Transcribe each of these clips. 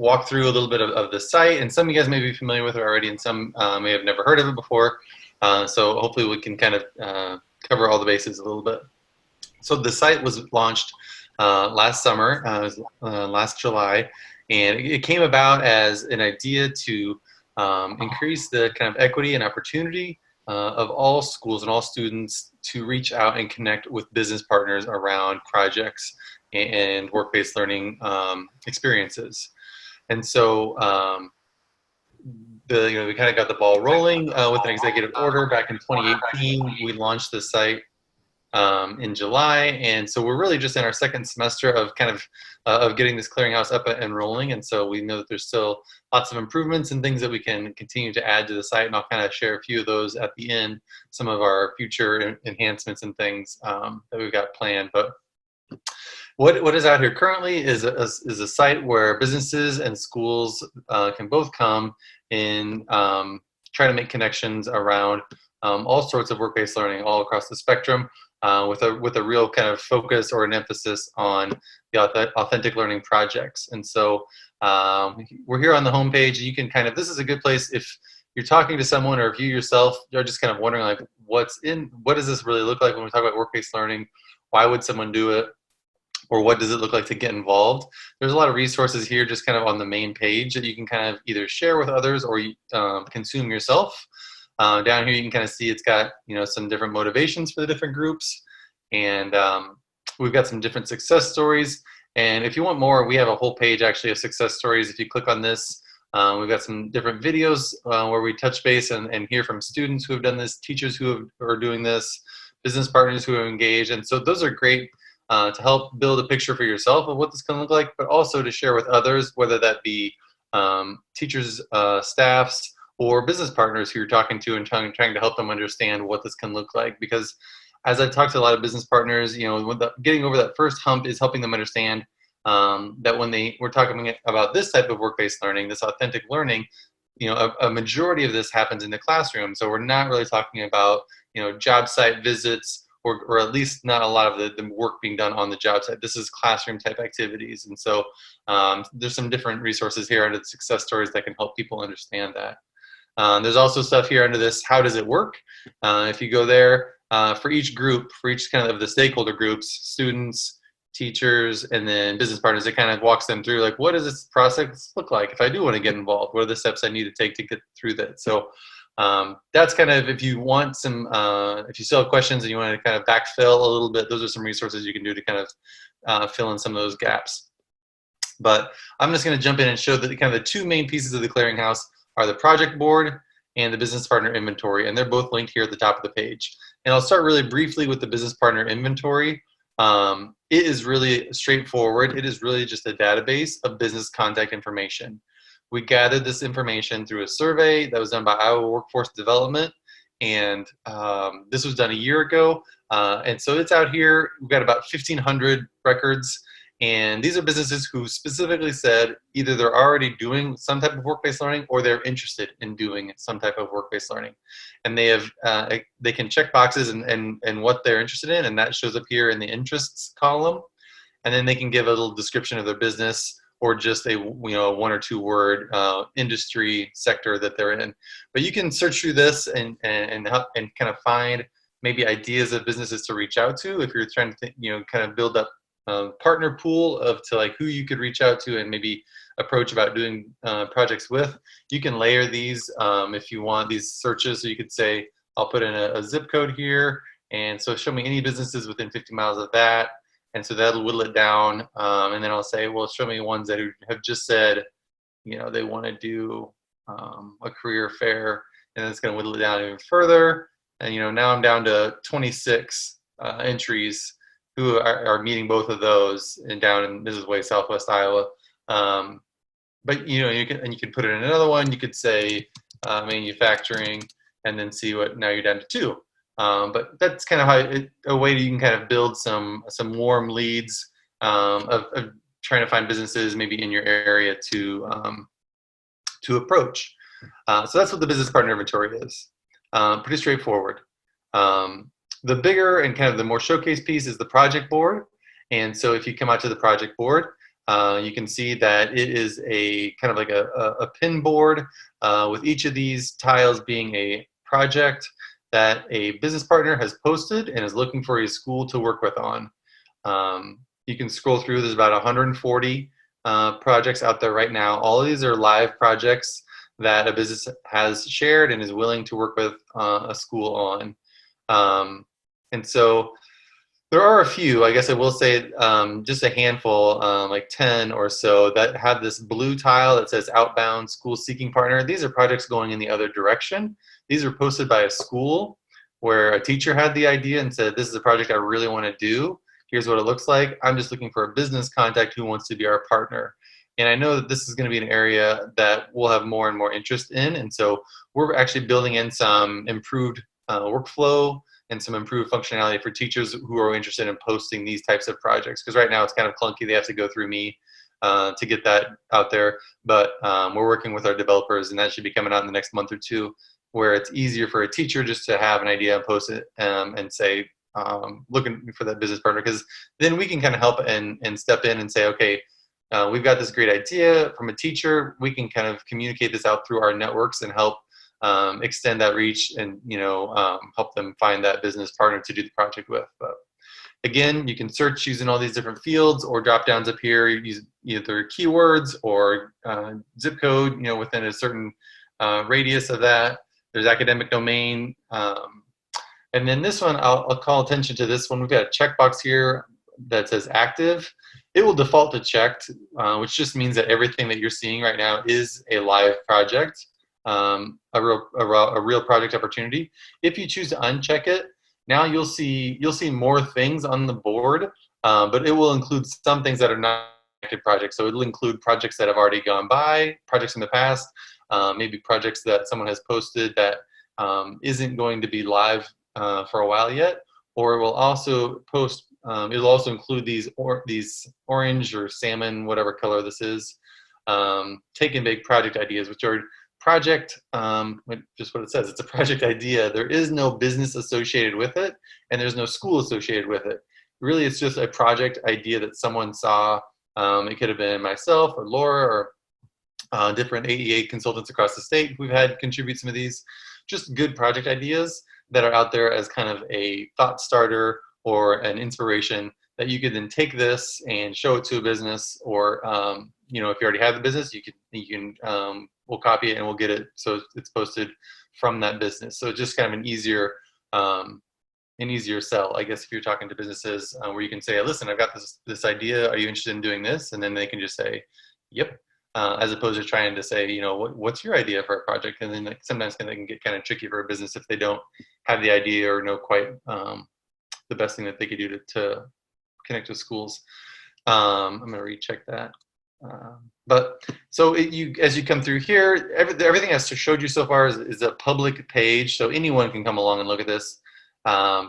walk through a little bit of the site, and some of you guys may be familiar with it already, and some may have never heard of it before. So hopefully we can kind of cover all the bases a little bit. So the site was launched last summer, last July, and it came about as an idea to increase the kind of equity and opportunity of all schools and all students to reach out and connect with business partners around projects and work-based learning experiences. And so we kind of got the ball rolling with an executive order back in 2018. We launched the site in July, and so we're really just in our second semester of kind of getting this clearinghouse up and rolling. And so we know that there's still lots of improvements and things that we can continue to add to the site, and I'll kind of share a few of those at the end, some of our future enhancements and things that we've got planned. But what is out here currently is a site where businesses and schools can both come and try to make connections around all sorts of work-based learning all across the spectrum, with a real kind of focus or an emphasis on the authentic learning projects. And so we're here on the homepage. You can kind of, this is a good place if you're talking to someone, or if you yourself are just kind of wondering, like, what does this really look like when we talk about work-based learning? Why would someone do it? Or what does it look like to get involved? There's a lot of resources here just kind of on the main page that you can kind of either share with others or consume yourself. Down here you can kind of see it's got some different motivations for the different groups, and we've got some different success stories. And if you want more, we have a whole page actually of success stories. If you click on this, we've got some different videos where we touch base and hear from students who have done this, teachers who are doing this, business partners who have engaged. And so those are great to help build a picture for yourself of what this can look like, but also to share with others, whether that be teachers, staffs, or business partners who you're talking to and trying to help them understand what this can look like. Because as I've talked to a lot of business partners, getting over that first hump is helping them understand that when we're talking about this type of work-based learning, this authentic learning, a majority of this happens in the classroom. So we're not really talking about job site visits, or at least not a lot of the work being done on the job site. This is classroom type activities. And so there's some different resources here under the success stories that can help people understand that. There's also stuff here under this, how does it work? If you go there, for each group, for each kind of the stakeholder groups, students, teachers, and then business partners, it kind of walks them through, like, what does this process look like if I do want to get involved? What are the steps I need to take to get through that? So that's kind of, if you want some, if you still have questions and you want to kind of backfill a little bit, those are some resources you can do to kind of fill in some of those gaps. But I'm just going to jump in and show that kind of the two main pieces of the clearinghouse are the project board and the business partner inventory, and they're both linked here at the top of the page. And I'll start really briefly with the business partner inventory. It is really straightforward. It is really just a database of business contact information. We gathered this information through a survey that was done by Iowa Workforce Development, and this was done a year ago. And so it's out here. We've got about 1,500 records, and these are businesses who specifically said either they're already doing some type of work-based learning or they're interested in doing some type of work-based learning. And they have they can check boxes and what they're interested in, and that shows up here in the interests column. And then they can give a little description of their business, or just a one or two word industry sector that they're in. But you can search through this and kind of find maybe ideas of businesses to reach out to if you're trying to kind of build up partner pool to like who you could reach out to and maybe approach about doing projects with. You can layer these if you want these searches. So you could say, I'll put in a zip code here, and so show me any businesses within 50 miles of that. And so that'll whittle it down. And then I'll say, well, show me ones that have just said, they want to do a career fair, and it's going to whittle it down even further. And, now I'm down to 26 entries who are meeting both of those, and down in, this is way Southwest Iowa. But, you can put it in another one. You could say manufacturing, and then see what, now you're down to 2. But that's kind of a way that you can kind of build some warm leads of trying to find businesses maybe in your area to approach. So that's what the business partner inventory is. Pretty straightforward. The bigger and kind of the more showcase piece is the project board. And so if you come out to the project board, You can see that it is a kind of like a pin board with each of these tiles being a project that a business partner has posted and is looking for a school to work with on. You can scroll through, there's about 140 projects out there right now. All of these are live projects that a business has shared and is willing to work with a school on. And so there are a few, I guess I will say, just a handful, like 10 or so, that have this blue tile that says outbound school seeking partner. These are projects going in the other direction. These are posted by a school where a teacher had the idea and said, this is a project I really want to do. Here's what it looks like. I'm just looking for a business contact who wants to be our partner. And I know that this is going to be an area that we'll have more and more interest in. And so we're actually building in some improved workflow and some improved functionality for teachers who are interested in posting these types of projects. Because right now it's kind of clunky. They have to go through me to get that out there. But we're working with our developers, and that should be coming out in the next month or two, where it's easier for a teacher just to have an idea and post it and say, looking for that business partner. Because then we can kind of help and step in and say, okay, we've got this great idea from a teacher. We can kind of communicate this out through our networks and help extend that reach and, help them find that business partner to do the project with. But again, you can search using all these different fields or drop downs up here, use either keywords or zip code, within a certain radius of that. There's academic domain. And then this one, I'll call attention to this one. We've got a checkbox here that says active. It will default to checked, which just means that everything that you're seeing right now is a live project, a real project opportunity. If you choose to uncheck it, now you'll see more things on the board, but it will include some things that are not active projects. So it'll include projects that have already gone by, projects in the past, maybe projects that someone has posted that isn't going to be live for a while yet, or it will also post. It'll also include these orange or salmon, whatever color this is, take and bake project ideas, which are project, just what it says. It's a project idea. There is no business associated with it, and there's no school associated with it. Really, it's just a project idea that someone saw. It could have been myself or Laura or different AEA consultants across the state who've had contribute some of these. Just good project ideas that are out there as kind of a thought starter or an inspiration that you could then take this and show it to a business, or if you already have the business, you can we'll copy it and we'll get it so it's posted from that business. So it's just kind of an easier sell, I guess, if you're talking to businesses, where you can say, listen, I've got this idea. Are you interested in doing this? And then they can just say, yep. As opposed to trying to say, what's your idea for a project? And then sometimes they can get kind of tricky for a business if they don't have the idea or know quite the best thing that they could do to connect with schools. I'm going to recheck that. But so as you come through here, everything I showed you so far is a public page, so anyone can come along and look at this.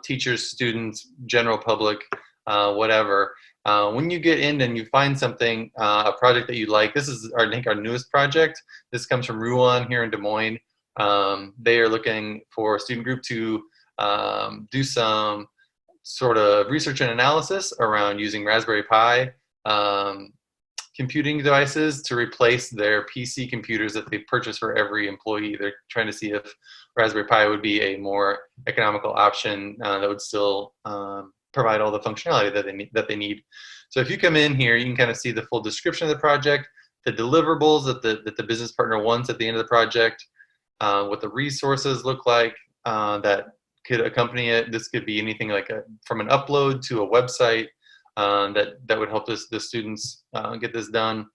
Teachers, students, general public, whatever. When you get in and you find something, a project that you like, this is I think our newest project. This comes from Ruan here in Des Moines. They are looking for a student group to do some sort of research and analysis around using Raspberry Pi computing devices to replace their PC computers that they purchase for every employee. They're trying to see if Raspberry Pi would be a more economical option that would still provide all the functionality that they need. So if you come in here, you can kind of see the full description of the project, the deliverables that the business partner wants at the end of the project, what the resources look like that could accompany it. This could be anything like from an upload to a website that would help the students get this done.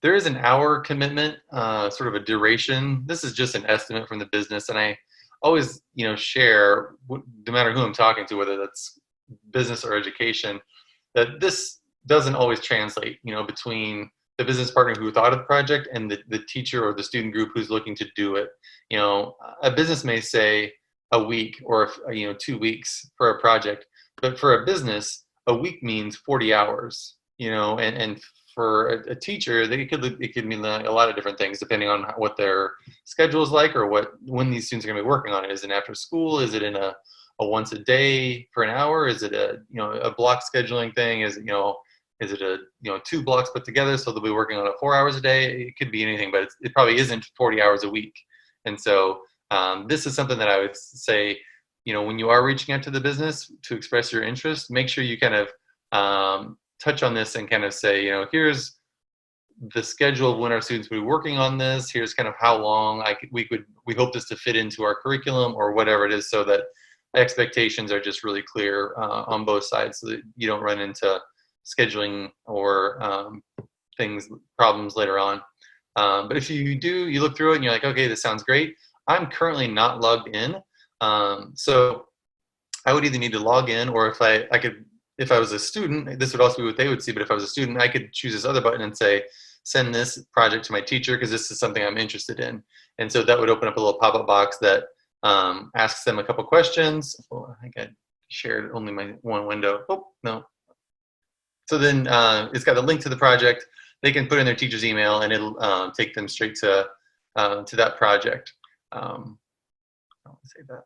There is an hour commitment, sort of a duration. This is just an estimate from the business, and I always, share, no matter who I'm talking to, whether that's business or education, that this doesn't always translate, between the business partner who thought of the project and the teacher or the student group who's looking to do it. A business may say a week or 2 weeks for a project, but for a business, a week means 40 hours, and for a teacher, it could mean a lot of different things depending on what their schedule is like, or when these students are going to be working on it. Is it after school? Is it in a once a day for an hour? Is it a block scheduling thing? Is Is it a 2 blocks put together, so they'll be working on it 4 hours a day? It could be anything, but it probably isn't 40 hours a week. And so this is something that I would say, when you are reaching out to the business to express your interest, make sure you kind of touch on this and kind of say, here's the schedule of when our students will be working on this. Here's kind of how long we hope this to fit into our curriculum or whatever it is, so that expectations are just really clear on both sides, so that you don't run into scheduling or problems later on. But if you do, you look through it and you're like, okay, this sounds great. I'm currently not logged in. So I would either need to log in, or if I was a student, this would also be what they would see. But if I was a student, I could choose this other button and say, send this project to my teacher, because this is something I'm interested in. And so that would open up a little pop-up box that asks them a couple questions. Oh, I think I shared only my one window. Oh, no. So then it's got a link to the project. They can put in their teacher's email, and it'll take them straight to that project. I'll say that.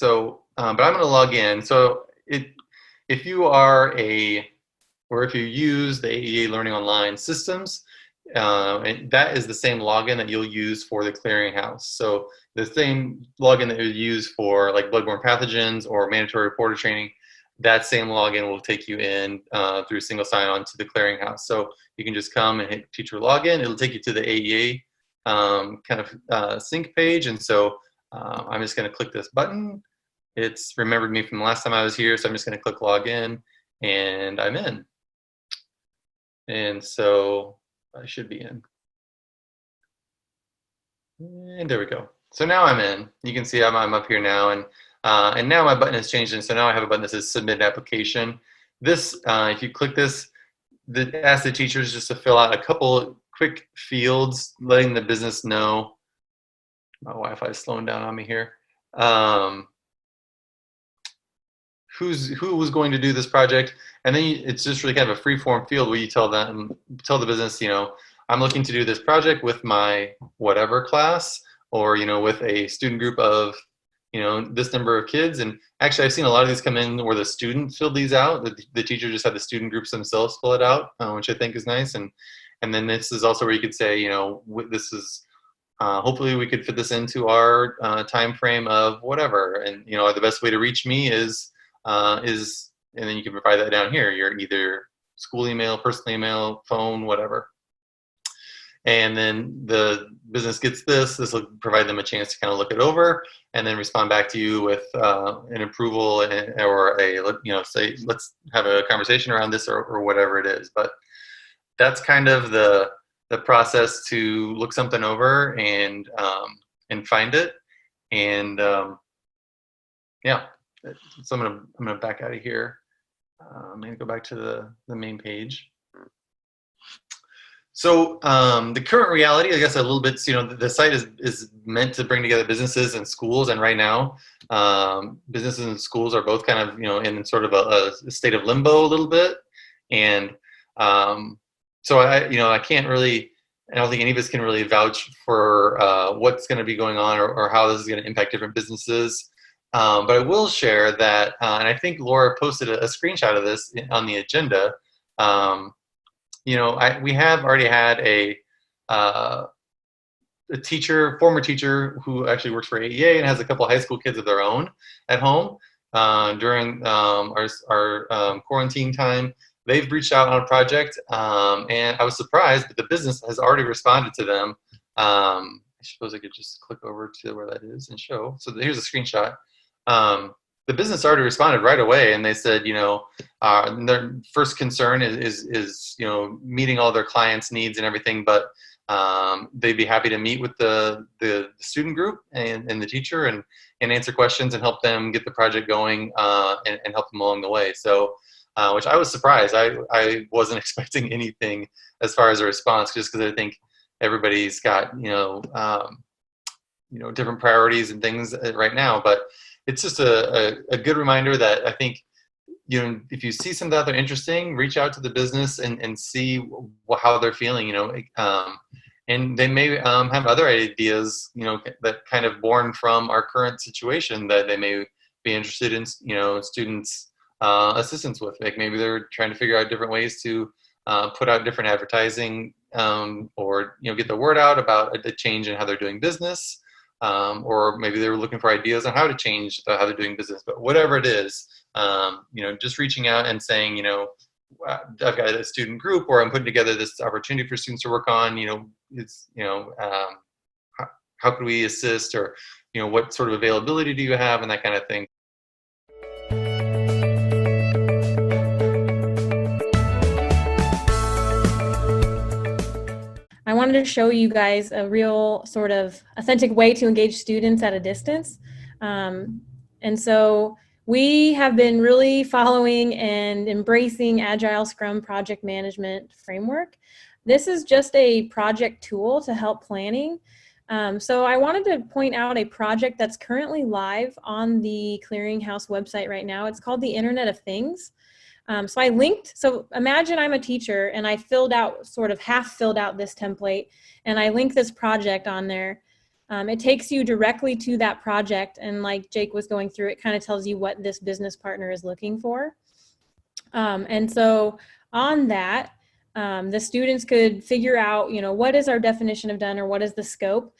But I'm going to log in. So if you if you use the AEA Learning Online systems, and that is the same login that you'll use for the Clearinghouse. So the same login that you use for like bloodborne pathogens or mandatory reporter training, that same login will take you in through single sign-on to the Clearinghouse. So you can just come and hit teacher login. It'll take you to the AEA kind of sync page. And so I'm just going to click this button. It's remembered me from the last time I was here, so I'm just going to click login, and I'm in. And so I should be in. And there we go. So now I'm in. You can see I'm up here now, and now my button has changed, and so now I have a button that says Submit Application. This, if you click this, asks the teachers just to fill out a couple quick fields, letting the business know. My Wi-Fi is slowing down on me here. Who was going to do this project, and then it's just really kind of a free-form field where you tell the business, I'm looking to do this project with my whatever class, or with a student group of this number of kids. And actually, I've seen a lot of these come in where the student filled these out. The teacher just had the student groups themselves fill it out, which I think is nice. And then this is also where you could say, this is hopefully we could fit this into our time frame of whatever. And the best way to reach me is, and then you can provide that down here. You're either school email, personal email, phone, whatever. And then the business gets this. This will provide them a chance to kind of look it over and then respond back to you with an approval or say, let's have a conversation around this or whatever it is. But that's kind of the process to look something over and find it. And yeah, so I'm gonna back out of here. I'm gonna go back to the main page. So the current reality, I guess, a little bit, the site is meant to bring together businesses and schools, and right now, businesses and schools are both kind of, in sort of a state of limbo a little bit, and so I can't really, I don't think any of us can really vouch for what's going to be going on or how this is going to impact different businesses. But I will share that, and I think Laura posted a screenshot of this on the agenda. We have already had a former teacher who actually works for AEA and has a couple of high school kids of their own at home during our quarantine time. They've reached out on a project, and I was surprised, but the business has already responded to them. I suppose I could just click over to where that is and show. So here's a screenshot. The business already responded right away, and they said, their first concern is meeting all their clients' needs and everything, but they'd be happy to meet with the student group and the teacher and answer questions and help them get the project going and help them along the way. So, which I was surprised. I wasn't expecting anything as far as a response, just because I think everybody's got different priorities and things right now, but it's just a good reminder that I think, if you see something out there interesting, reach out to the business and see how they're feeling, and they may have other ideas, that kind of born from our current situation that they may be interested in, students assistance with. Like maybe they're trying to figure out different ways to put out different advertising or get the word out about a change in how they're doing business. Or maybe they were looking for ideas on how to change how they're doing business. But whatever it is, just reaching out and saying, I've got a student group, or I'm putting together this opportunity for students to work on. How could we assist, or what sort of availability do you have, and that kind of thing. I wanted to show you guys a real sort of authentic way to engage students at a distance. And so we have been really following and embracing Agile Scrum project management framework. This is just a project tool to help planning. So I wanted to point out a project that's currently live on the Clearinghouse website right now. It's called the Internet of Things. So imagine I'm a teacher and I half filled out this template, and I link this project on there. It takes you directly to that project, and like Jake was going through, it kind of tells you what this business partner is looking for. And so on that, the students could figure out, what is our definition of done, or what is the scope.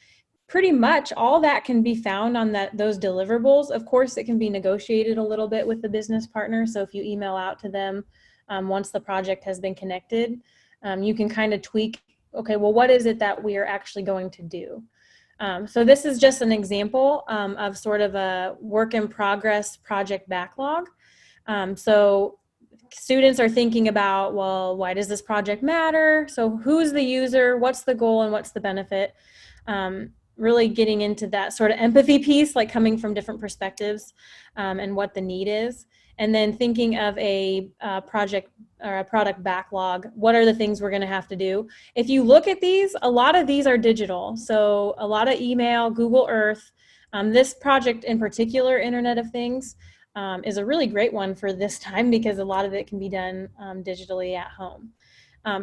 Pretty much all that can be found on those deliverables. Of course, it can be negotiated a little bit with the business partner. So if you email out to them once the project has been connected, you can kind of tweak, okay, well, what is it that we are actually going to do? So this is just an example of sort of a work in progress project backlog. So students are thinking about, well, why does this project matter? So who's the user? What's the goal and what's the benefit? Really getting into that sort of empathy piece, like coming from different perspectives and what the need is. And then thinking of a project or a product backlog. What are the things we're going to have to do? If you look at these, a lot of these are digital. So a lot of email, Google Earth. This project in particular, Internet of Things, is a really great one for this time because a lot of it can be done digitally at home.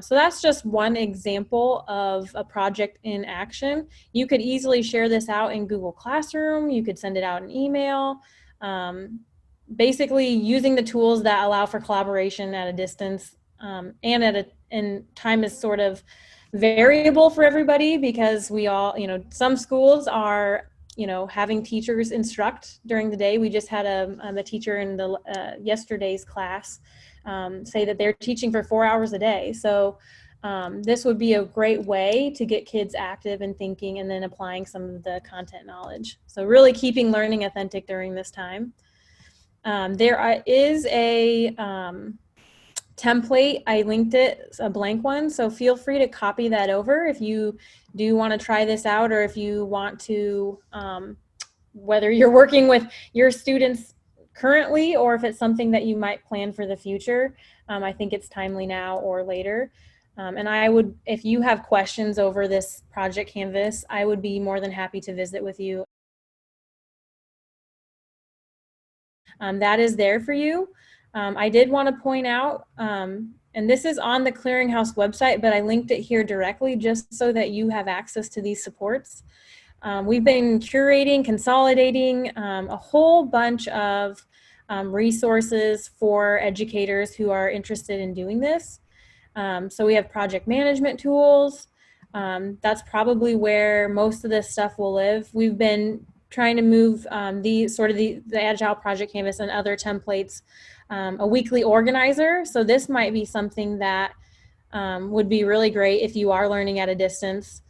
So that's just one example of a project in action. You could easily share this out in Google Classroom. You could send it out in email. Basically using the tools that allow for collaboration at a distance, and time is sort of variable for everybody because we all, some schools are, having teachers instruct during the day. We just had a teacher in the yesterday's class say that they're teaching for 4 hours a day. So this would be a great way to get kids active and thinking and then applying some of the content knowledge. So really keeping learning authentic during this time. There is a template. I linked it, it's a blank one. So feel free to copy that over if you do want to try this out, or if you want to, whether you're working with your students currently or if it's something that you might plan for the future. I think it's timely now or later. And I would, if you have questions over this project canvas, I would be more than happy to visit with you. That is there for you. I did want to point out, and this is on the Clearinghouse website, but I linked it here directly just so that you have access to these supports. We've been curating, consolidating a whole bunch of resources for educators who are interested in doing this. So we have project management tools. That's probably where most of this stuff will live. We've been trying to move the Agile Project Canvas and other templates, a weekly organizer. So this might be something that would be really great if you are learning at a distance.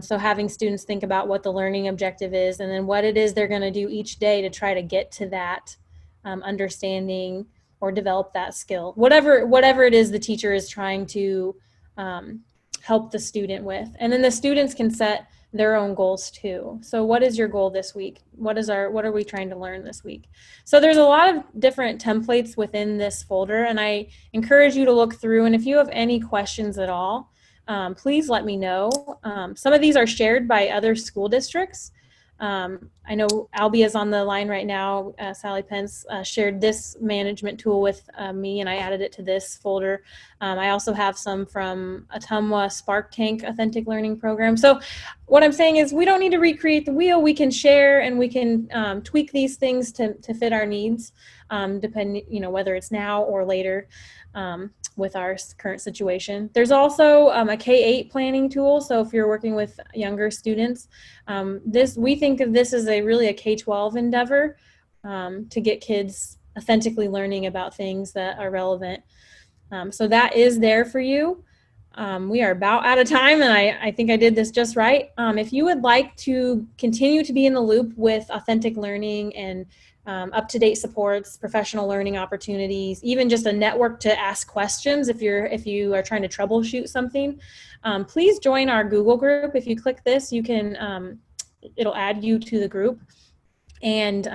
So having students think about what the learning objective is and then what it is they're going to do each day to try to get to that understanding or develop that skill. Whatever it is the teacher is trying to help the student with. And then the students can set their own goals too. So what is your goal this week? What are we trying to learn this week? So there's a lot of different templates within this folder, and I encourage you to look through. And if you have any questions at all, please let me know. Some of these are shared by other school districts. I know Albie is on the line right now. Sally Pence shared this management tool with me, and I added it to this folder. I also have some from Atumwa Spark Tank Authentic Learning Program. So what I'm saying is we don't need to recreate the wheel. We can share and we can tweak these things to fit our needs, depending, whether it's now or later. With our current situation. There's also a K-8 planning tool. So if you're working with younger students, we think of this as really a K-12 endeavor to get kids authentically learning about things that are relevant. So that is there for you. We are about out of time, and I think I did this just right. If you would like to continue to be in the loop with authentic learning and up-to-date supports, professional learning opportunities, even just a network to ask questions if you are trying to troubleshoot something, please join our Google group. If you click this, you can it'll add you to the group, and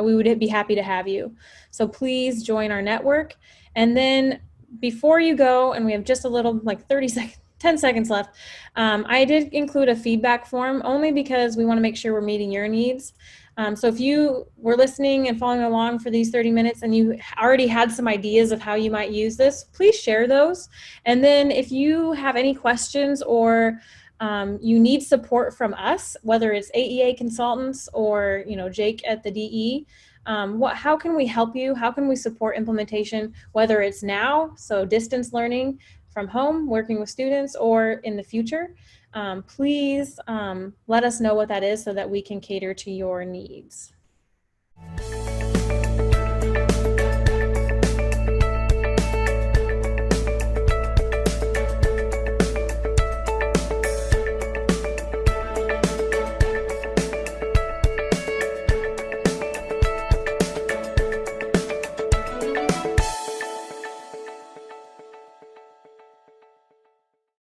we would be happy to have you. So please join our network. And then before you go, and we have just a little, like 10 seconds left, I did include a feedback form only because we want to make sure we're meeting your needs. So if you were listening and following along for these 30 minutes and you already had some ideas of how you might use this, please share those. And then if you have any questions or you need support from us, whether it's AEA consultants or Jake at the DE, how can we help you? How can we support implementation, whether it's now, so distance learning from home, working with students, or in the future? Please let us know what that is so that we can cater to your needs.